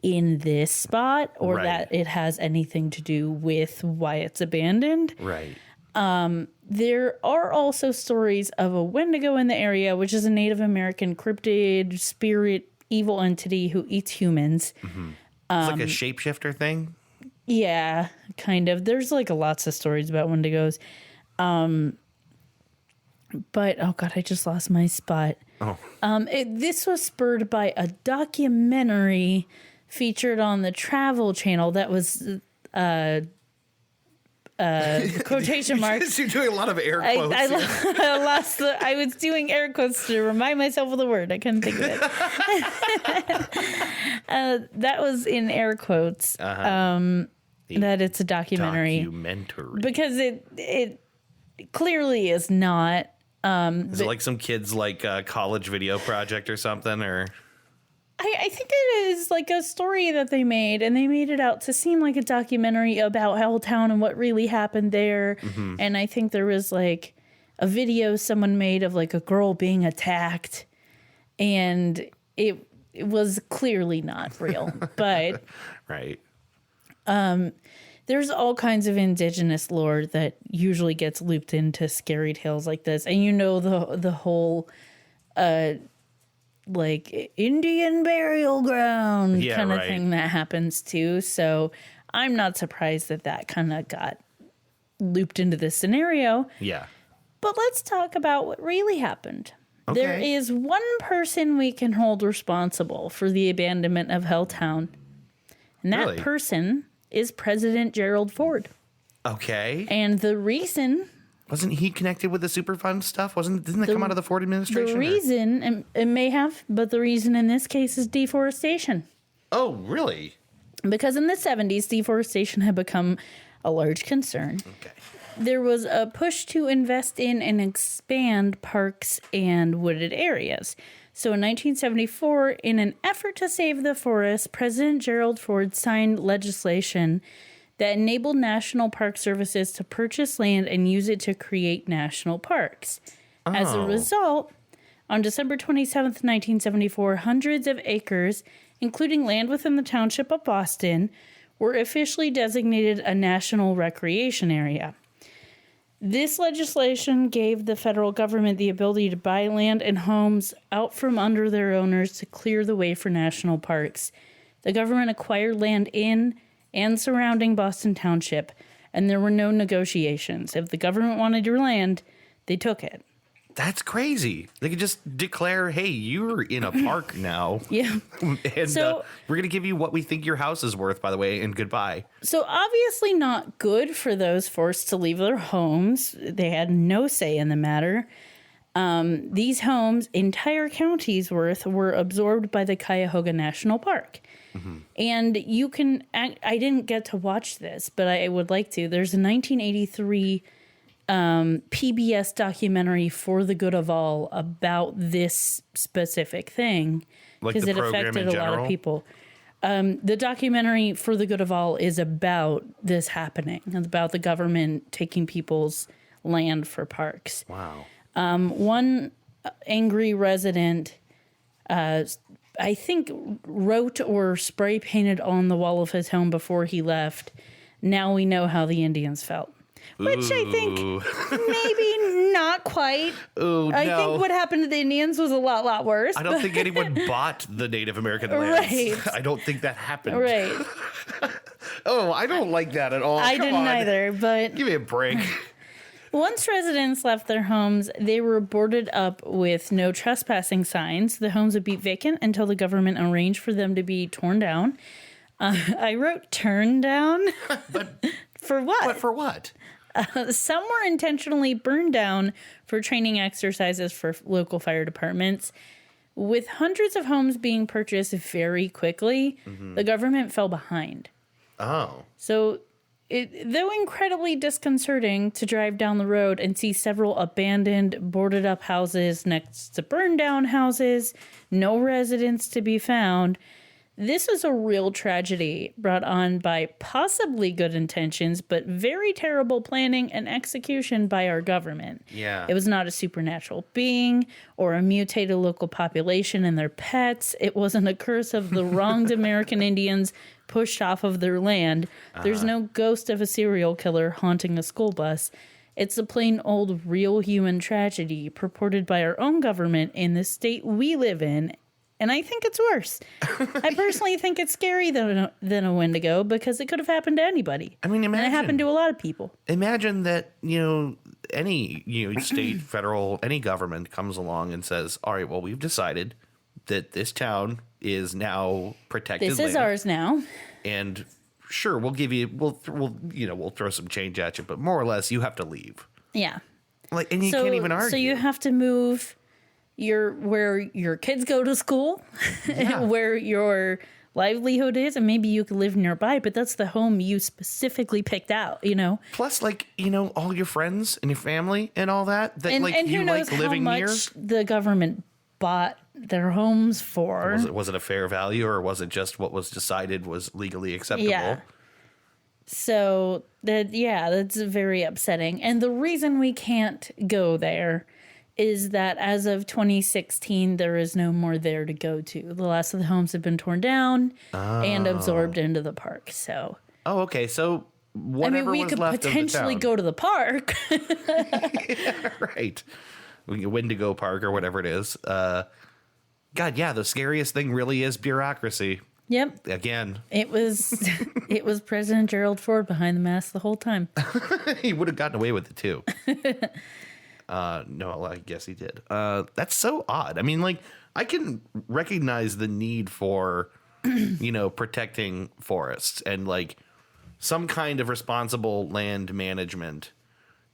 in this spot, or that it has anything to do with why it's abandoned. Right. There are also stories of a Wendigo in the area, which is a Native American cryptid spirit evil entity who eats humans. Mm-hmm. It's like a shapeshifter thing? Yeah, kind of. There's like lots of stories about Wendigos. But, oh God, I just lost my spot. Oh. This was spurred by a documentary featured on the Travel Channel that was... quotation marks. You're doing a lot of air quotes. I lost I was doing air quotes to remind myself of the word. I couldn't think of it. That was in air quotes. That it's a documentary. Because it clearly is not. Is it like some kid's college video project or something, or? I think it is like a story that they made, and they made it out to seem like a documentary about Helltown and what really happened there. Mm-hmm. And I think there was like a video someone made of like a girl being attacked, and it was clearly not real. But right. There's all kinds of indigenous lore that usually gets looped into scary tales like this, and the whole like Indian burial ground kind of thing that happens too. So I'm not surprised that kind of got looped into this scenario. Yeah. But let's talk about what really happened. Okay. There is one person we can hold responsible for the abandonment of Helltown. And that person is President Gerald Ford. Okay. And the reason... Wasn't he connected with the Superfund stuff? Didn't that come out of the Ford administration? The reason, and it may have, but the reason in this case is deforestation. Oh, really? Because in the 70s, deforestation had become a large concern. Okay. There was a push to invest in and expand parks and wooded areas. So in 1974, in an effort to save the forest, President Gerald Ford signed legislation that enabled National Park Services to purchase land and use it to create national parks. Oh. As a result, on December 27th, 1974, hundreds of acres, including land within the township of Boston, were officially designated a national recreation area. This legislation gave the federal government the ability to buy land and homes out from under their owners to clear the way for national parks. The government acquired land in and surrounding Boston Township, and there were no negotiations. If the government wanted your land, they took it. That's crazy. They could just declare, hey, you're in a park now. Yeah. And so, we're going to give you what we think your house is worth, by the way, and goodbye. So obviously not good for those forced to leave their homes. They had no say in the matter. These homes, entire counties worth, were absorbed by the Cuyahoga National Park. Mm-hmm. And you can, I didn't get to watch this, but I would like to. There's a 1983 PBS documentary, For the Good of All, about this specific thing. Because it affected a lot of people. The documentary, For the Good of All, is about this happening. It's about the government taking people's land for parks. Wow. One angry resident, I think, wrote or spray painted on the wall of his home before he left, "Now we know how the Indians felt." Which I think maybe not quite. Ooh, I think what happened to the Indians was a lot worse. I don't think anyone bought the Native American lands. Right. I don't think that happened. Right. Oh, I don't like that at all. I didn't either, but... Give me a break. Once residents left their homes, they were boarded up with no trespassing signs. The homes would be vacant until the government arranged for them to be torn down. I wrote "turn down," but for what? But for what? Some were intentionally burned down for training exercises for local fire departments. With hundreds of homes being purchased very quickly, the government fell behind. Oh. So, though incredibly disconcerting to drive down the road and see several abandoned, boarded up houses next to burned down houses, no residents to be found, this is a real tragedy brought on by possibly good intentions, but very terrible planning and execution by our government. Yeah. It was not a supernatural being or a mutated local population and their pets. It wasn't a curse of the wronged American Indians pushed off of their land. There's no ghost of a serial killer haunting a school bus. It's a plain old real human tragedy purported by our own government in the state we live in. And I think it's worse. I personally think it's scary than a Wendigo because it could have happened to anybody. I mean, imagine. And it happened to a lot of people. Imagine that, any, state, federal, any government comes along and says, all right, well, we've decided that this town is now protected This land. is ours now. And sure, we'll give you, we'll throw some change at you, but more or less you have to leave. Yeah. And you can't even argue. So you have to move where your kids go to school, where your livelihood is, and maybe you could live nearby, but that's the home you specifically picked out, Plus, all your friends and your family and all that and you who knows like living how near. much the government bought their homes for. Was it a fair value, or was it just what was decided was legally acceptable? Yeah. So that's very upsetting. And the reason we can't go there is that as of 2016, there is no more there to go to. The last of the homes have been torn down and absorbed into the park. So. Oh, okay. So whatever we was could left potentially of the town. go to the park. Yeah, right. Wendigo Park or whatever it is. God, yeah, the scariest thing really is bureaucracy. Yep. Again. It was President Gerald Ford behind the mask the whole time. He would have gotten away with it too. No, I guess he did. That's so odd. I mean, I can recognize the need for, protecting forests and some kind of responsible land management,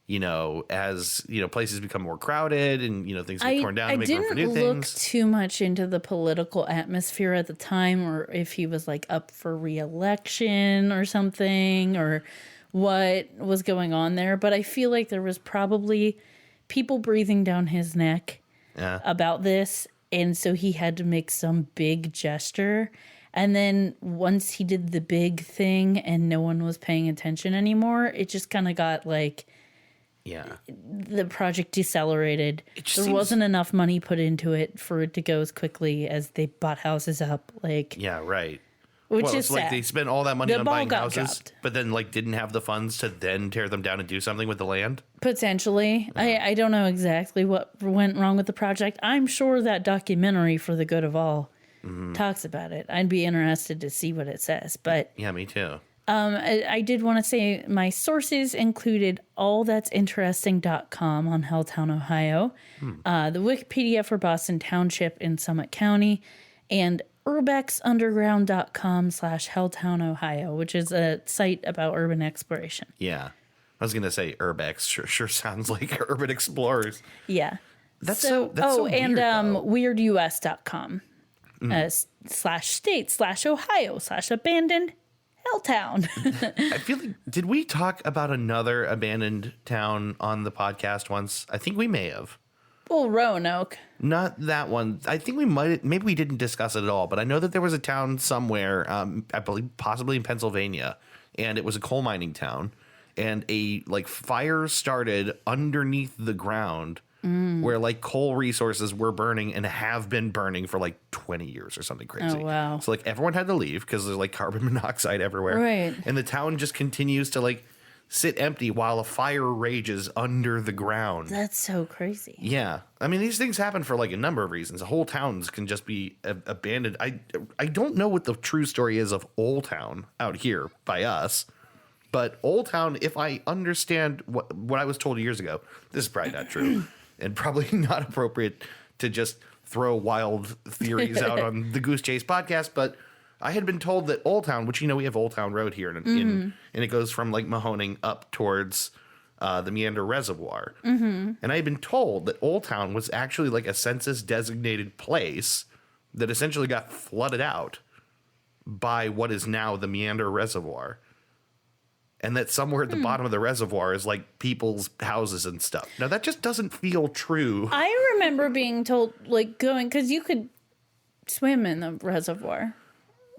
as, places become more crowded and, things get torn down to make room for new things. I didn't look too much into the political atmosphere at the time, or if he was up for re-election or something, or what was going on there. But I feel like there was probably people breathing down his neck about this. And so he had to make some big gesture. And then once he did the big thing and no one was paying attention anymore, it just kind of got the project decelerated. There wasn't enough money put into it for it to go as quickly as they bought houses up. Yeah, right. Which is sad. They spent all that money on buying houses, dropped. but then didn't have the funds to then tear them down and do something with the land? Potentially. I don't know exactly what went wrong with the project. I'm sure that documentary For the Good of All talks about it. I'd be interested to see what it says. But yeah, me too. I did want to say my sources included allthat'sinteresting.com on Helltown, Ohio, the Wikipedia for Boston Township in Summit County, and urbexunderground.com/Helltown, Ohio, which is a site about urban exploration. Yeah. I was going to say Urbex. Sure sounds like Urban Explorers. Yeah. That's so weird, and though. weirdus.com /state/Ohio/abandoned Helltown. I feel like, did we talk about another abandoned town on the podcast once? I think we may have. Well, Roanoke. Not that one. I think maybe we didn't discuss it at all, but I know that there was a town somewhere, I believe possibly in Pennsylvania, and it was a coal mining town, and a fire started underneath the ground where coal resources were burning and have been burning for 20 years or something crazy. Oh, wow. So everyone had to leave because there's carbon monoxide everywhere. Right. And the town just continues to sit empty while a fire rages under the ground. That's so crazy. Yeah. I mean, these things happen for a number of reasons. Whole towns can just be abandoned. I don't know what the true story is of Old Town out here by us, but Old Town, if I understand what I was told years ago, this is probably not true and probably not appropriate to just throw wild theories out on the Goose Chase podcast, but I had been told that Old Town, which we have Old Town Road here, and it goes from Mahoning up towards the Meander Reservoir. Mm-hmm. And I had been told that Old Town was actually like a census-designated place that essentially got flooded out by what is now the Meander Reservoir. And that somewhere at the bottom of the reservoir is like people's houses and stuff. Now, that just doesn't feel true. I remember being told, like, going, because you could swim in the reservoir,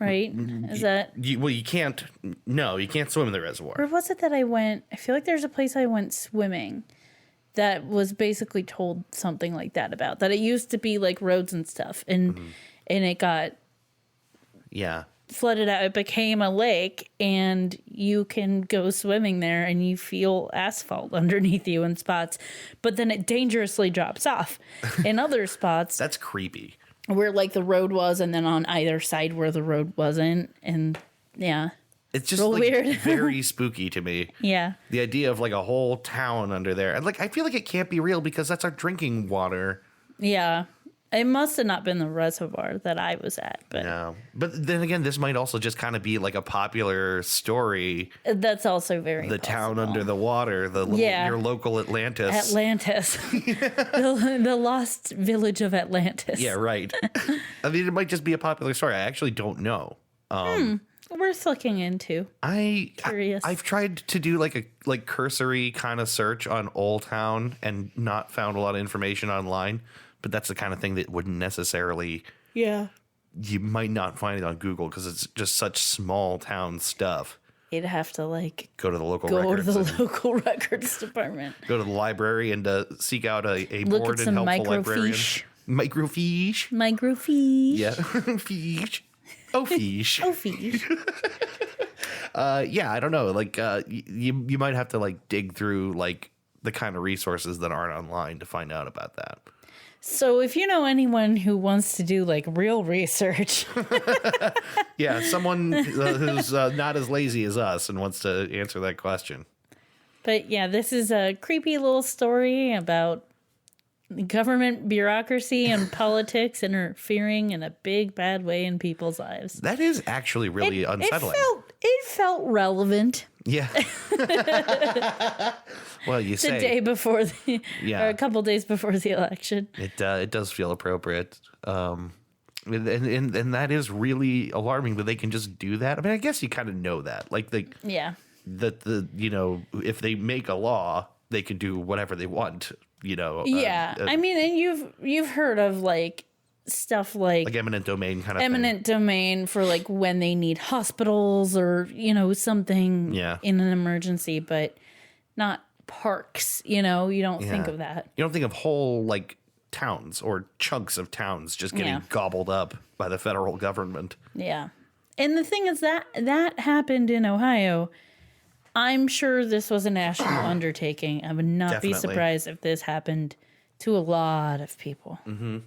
right? Is that? You can't. No, you can't swim in the reservoir. Or was it that I went? I feel like there's a place I went swimming that was basically told something like that about that. It used to be like roads and stuff, and it got flooded out. It became a lake, and you can go swimming there, and you feel asphalt underneath you in spots, but then it dangerously drops off in other spots. That's creepy. Where like the road was, and then on either side where the road wasn't, and it's just real like weird. very spooky to me. Yeah, the idea of like a whole town under there, and like I feel like it can't be real because that's our drinking water. Yeah, it must have not been the reservoir that I was at, but no. But then again, this might also just kind of be like a popular story. That's also very the possible. Town under the water, the little, your local Atlantis. the lost village of Atlantis. Yeah, right. I mean, it might just be a popular story. I actually don't know. Worth looking into. Curious. I've tried to do like a cursory kind of search on Old Town and not found a lot of information online. But that's the kind of thing that wouldn't necessarily. Yeah. You might not find it on Google because it's just such small town stuff. You'd have to like go to the local local records department. Go to the library and seek out a Look board at and some helpful librarian. Microfiche. Yeah. Fiche. Oh, fiche. Oh, fiche. Yeah, I don't know. Like, you might have to like dig through like the kind of resources that aren't online to find out about that. So if you know anyone who wants to do like real research. Yeah, someone who's not as lazy as us and wants to answer that question. But yeah, this is a creepy little story about government bureaucracy and politics interfering in a big bad way in people's lives. That is actually really unsettling. It felt relevant. Yeah. Well, you say the day before or a couple days before the election. It does feel appropriate. And that is really alarming that they can just do that. I mean, I guess you kind of know that. Like that if they make a law, they can do whatever they want, Yeah. I mean, and you've heard of like stuff like eminent domain kind of eminent domain for like when they need hospitals or something in an emergency, but not parks. You don't think of that. You don't think of whole like towns or chunks of towns just getting gobbled up by the federal government. Yeah. And the thing is that happened in Ohio. I'm sure this was a national undertaking. I would not be surprised if this happened to a lot of people. Mm-hmm.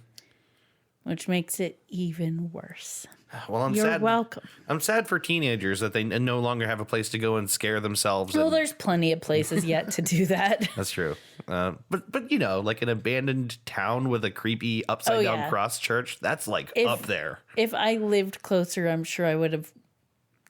Which makes it even worse. Well, You're welcome. I'm sad for teenagers that they no longer have a place to go and scare themselves. Well, there's plenty of places yet to do that. That's true. But like an abandoned town with a creepy upside down cross church, that's like up there. If I lived closer, I'm sure I would have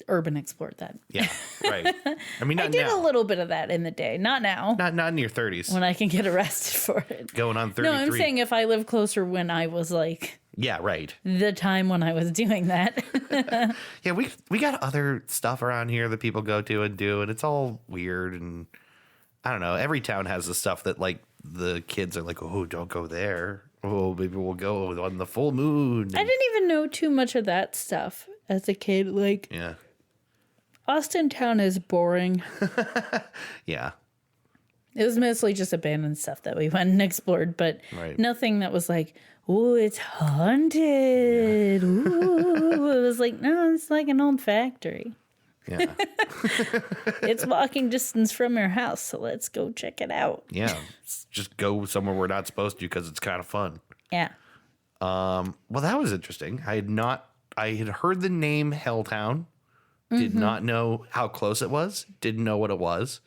urban explored that. Yeah, right. I mean, not I did now. a little bit of that in the day. Not now. Not in your 30s. When I can get arrested for it. Going on 33. No, I'm saying if I lived closer when I was like... Yeah, right. The time when I was doing that. Yeah, we got other stuff around here that people go to and do, and it's all weird. And I don't know. Every town has the stuff that like the kids are like, oh, don't go there. Oh, maybe we'll go on the full moon. I didn't even know too much of that stuff as a kid. Like, yeah. Austin town is boring. Yeah. It was mostly just abandoned stuff that we went and explored, but nothing that was like, oh, it's haunted. Yeah. Ooh. It was like, no, it's like an old factory. Yeah. It's walking distance from your house, so let's go check it out. Yeah. Just go somewhere we're not supposed to because it's kind of fun. Yeah. Well, that was interesting. I had heard the name Helltown, did not know how close it was, didn't know what it was,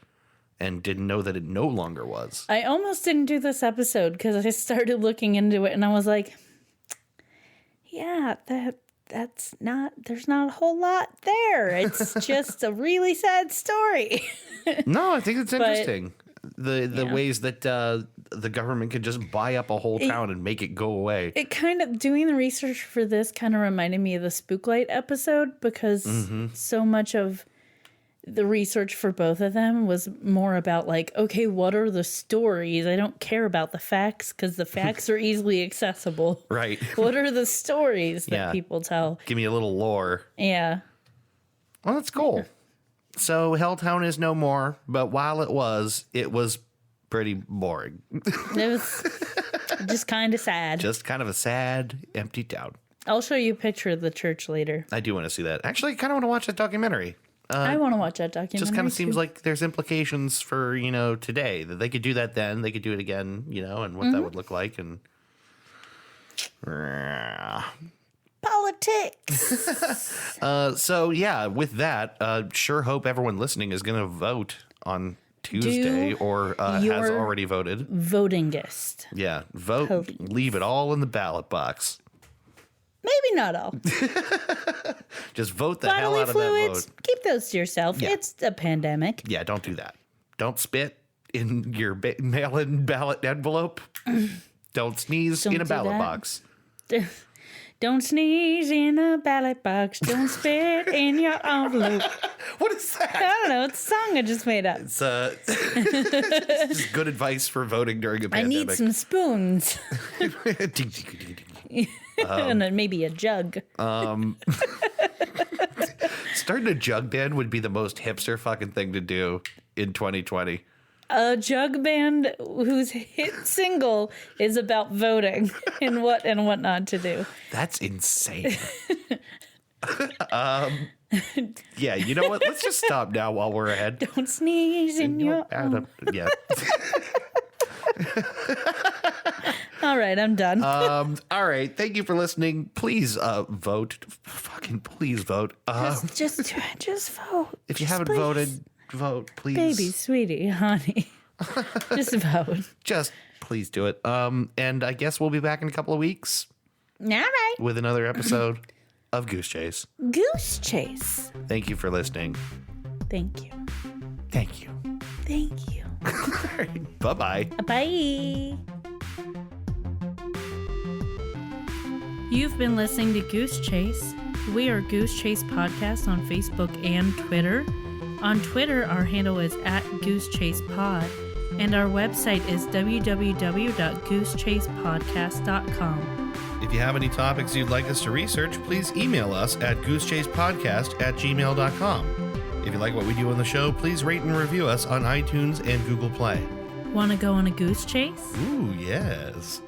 and didn't know that it no longer was. I almost didn't do this episode because I started looking into it and I was like, yeah, there's not a whole lot there. It's just a really sad story. No, I think it's interesting. the ways that the government could just buy up a whole town and make it go away. It kind of, doing the research for this kind of reminded me of the Spooklight episode, because so much of the research for both of them was more about like, okay, what are the stories? I don't care about the facts because the facts are easily accessible. Right. What are the stories that people tell? Give me a little lore. Yeah. Well, that's cool. So Helltown is no more, but while it was pretty boring. It was just kind of sad. Just kind of a sad, empty town. I'll show you a picture of the church later. I do want to see that. Actually, I kind of want to watch that documentary. I want to watch that documentary. Just kind of seems like there's implications for, today, that they could do that then, they could do it again, and what that would look like. And politics. So yeah, with that, sure hope everyone listening is going to vote on Tuesday or has already voted. Votingist. Yeah, vote. Leave it all in the ballot box. Maybe not all. Just vote the hell out of that vote. Keep those to yourself. Yeah. It's a pandemic. Yeah, don't do that. Don't spit in your mail-in ballot envelope. Don't sneeze in a ballot box. Don't sneeze in a ballot box. Don't spit in your envelope. What is that? I don't know. It's a song I just made up. It's it's just good advice for voting during a pandemic. I need some spoons. And then maybe a jug. Starting a jug band would be the most hipster fucking thing to do in 2020. A jug band whose hit single is about voting and what not to do. That's insane. Yeah, you know what? Let's just stop now while we're ahead. Don't sneeze in your own. Yeah. All right, I'm done. All right. Thank you for listening. Please vote. Fucking please vote. Just vote. If you haven't voted, vote, please. Baby, sweetie, honey. Just vote. Just please do it. And I guess we'll be back in a couple of weeks. All right. With another episode of Goose Chase. Goose Chase. Thank you for listening. Thank you. Thank you. Thank you. All right. Bye-bye. Bye. You've been listening to Goose Chase. We are Goose Chase Podcast on Facebook and Twitter. On Twitter, our handle is @GooseChasePod, and our website is www.goosechasepodcast.com. If you have any topics you'd like us to research, please email us at goosechasepodcast@gmail.com. If you like what we do on the show, please rate and review us on iTunes and Google Play. Want to go on a goose chase? Ooh, yes.